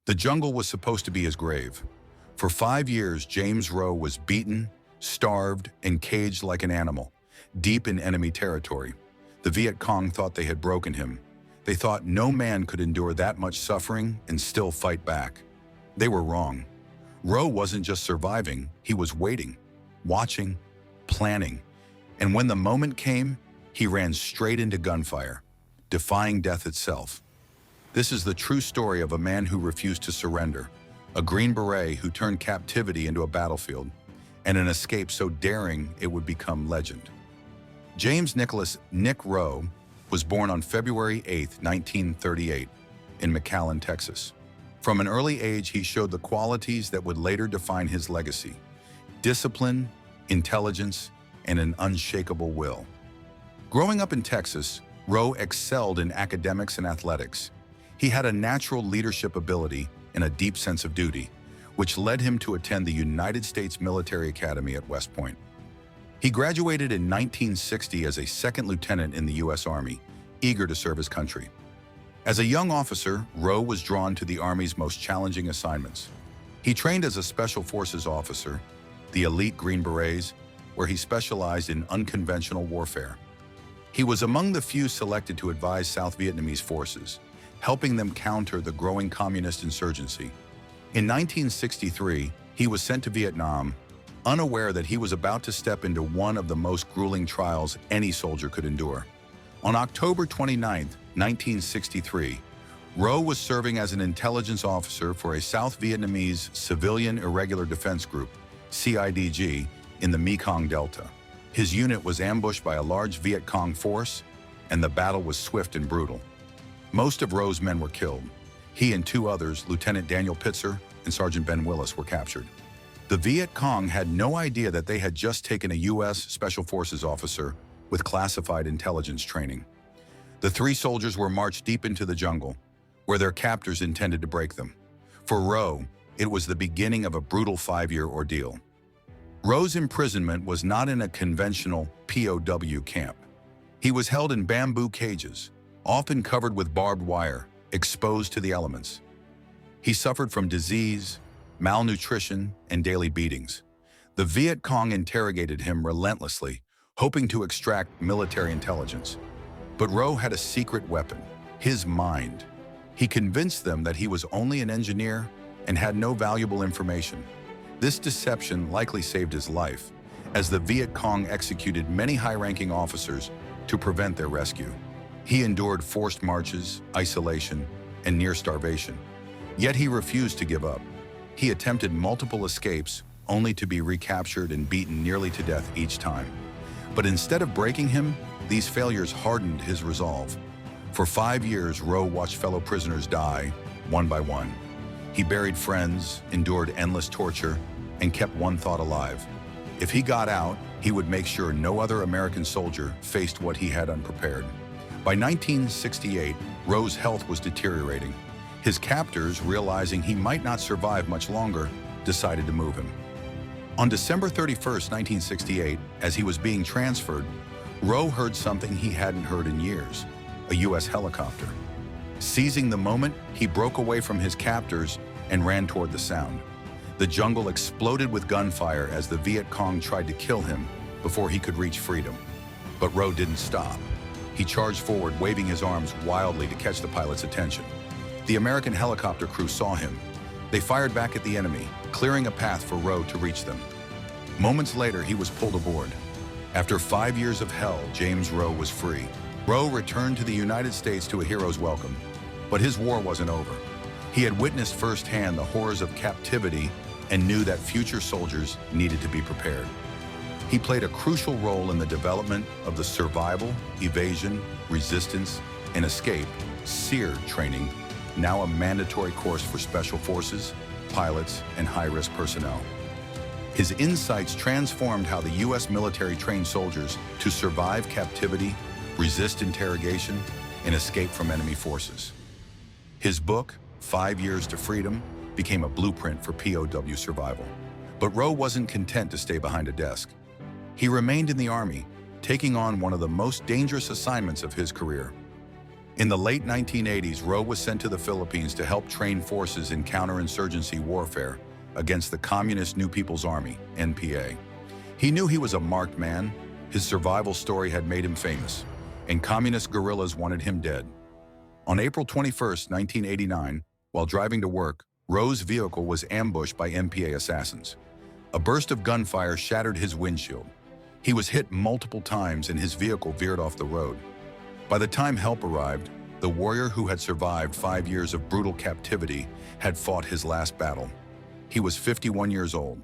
The jungle was supposed to be his grave. For 5 years, James Rowe was beaten, starved, and caged like an animal, deep in enemy territory. The Viet Cong thought they had broken him. They thought no man could endure that much suffering and still fight back. They were wrong. Rowe wasn't just surviving, he was waiting, watching, planning. And when the moment came, he ran straight into gunfire, defying death itself. This is the true story of a man who refused to surrender, a Green Beret who turned captivity into a battlefield, and an escape so daring it would become legend. James Nicholas Rowe was born on February 8, 1938, in McAllen, Texas. From an early age, he showed the qualities that would later define his legacy: discipline, intelligence, and an unshakable will. Growing up in Texas, Rowe excelled in academics and athletics. He had a natural leadership ability and a deep sense of duty, which led him to attend the United States Military Academy at West Point. He graduated in 1960 as a second lieutenant in the U.S. Army, eager to serve his country. As a young officer, Rowe was drawn to the Army's most challenging assignments. He trained as a Special Forces officer, the elite Green Berets, where he specialized in unconventional warfare. He was among the few selected to advise South Vietnamese forces, helping them counter the growing communist insurgency. In 1963, he was sent to Vietnam, unaware that he was about to step into one of the most grueling trials any soldier could endure. On October 29, 1963, Rowe was serving as an intelligence officer for a South Vietnamese Civilian Irregular Defense Group, CIDG, in the Mekong Delta. His unit was ambushed by a large Viet Cong force, and the battle was swift and brutal. Most of Rowe's men were killed. He and 2 others, Lieutenant Daniel Pitzer and Sergeant Ben Willis, were captured. The Viet Cong had no idea that they had just taken a U.S. Special Forces officer with classified intelligence training. The 3 soldiers were marched deep into the jungle, where their captors intended to break them. For Rowe, it was the beginning of a brutal 5-year ordeal. Rowe's imprisonment was not in a conventional POW camp. He was held in bamboo cages, often covered with barbed wire, exposed to the elements. He suffered from disease, malnutrition, and daily beatings. The Viet Cong interrogated him relentlessly, hoping to extract military intelligence. But Rowe had a secret weapon: his mind. He convinced them that he was only an engineer and had no valuable information. This deception likely saved his life, as the Viet Cong executed many high-ranking officers to prevent their rescue. He endured forced marches, isolation, and near starvation. Yet he refused to give up. He attempted multiple escapes, only to be recaptured and beaten nearly to death each time. But instead of breaking him, these failures hardened his resolve. For 5 years, Rowe watched fellow prisoners die, one by one. He buried friends, endured endless torture, and kept one thought alive: if he got out, he would make sure no other American soldier faced what he had unprepared. By 1968, Rowe's health was deteriorating. His captors, realizing he might not survive much longer, decided to move him. On December 31, 1968, as he was being transferred, Rowe heard something he hadn't heard in years: a U.S. helicopter. Seizing the moment, he broke away from his captors and ran toward the sound. The jungle exploded with gunfire as the Viet Cong tried to kill him before he could reach freedom. But Rowe didn't stop. He charged forward, waving his arms wildly to catch the pilot's attention. The American helicopter crew saw him. They fired back at the enemy, clearing a path for Rowe to reach them. Moments later, he was pulled aboard. After 5 years of hell, James Rowe was free. Rowe returned to the United States to a hero's welcome. But his war wasn't over. He had witnessed firsthand the horrors of captivity and knew that future soldiers needed to be prepared. He played a crucial role in the development of the survival, evasion, resistance, and escape SERE training, now a mandatory course for special forces, pilots, and high-risk personnel. His insights transformed how the U.S. military trained soldiers to survive captivity, resist interrogation, and escape from enemy forces. His book, 5 Years to Freedom, became a blueprint for POW survival. But Rowe wasn't content to stay behind a desk. He remained in the Army, taking on one of the most dangerous assignments of his career. In the late 1980s, Rowe was sent to the Philippines to help train forces in counterinsurgency warfare against the Communist New People's Army, NPA. He knew he was a marked man. His survival story had made him famous, and communist guerrillas wanted him dead. On April 21, 1989, while driving to work, Rowe's vehicle was ambushed by NPA assassins. A burst of gunfire shattered his windshield. He was hit multiple times and his vehicle veered off the road. By the time help arrived, the warrior who had survived 5 years of brutal captivity had fought his last battle. He was 51 years old.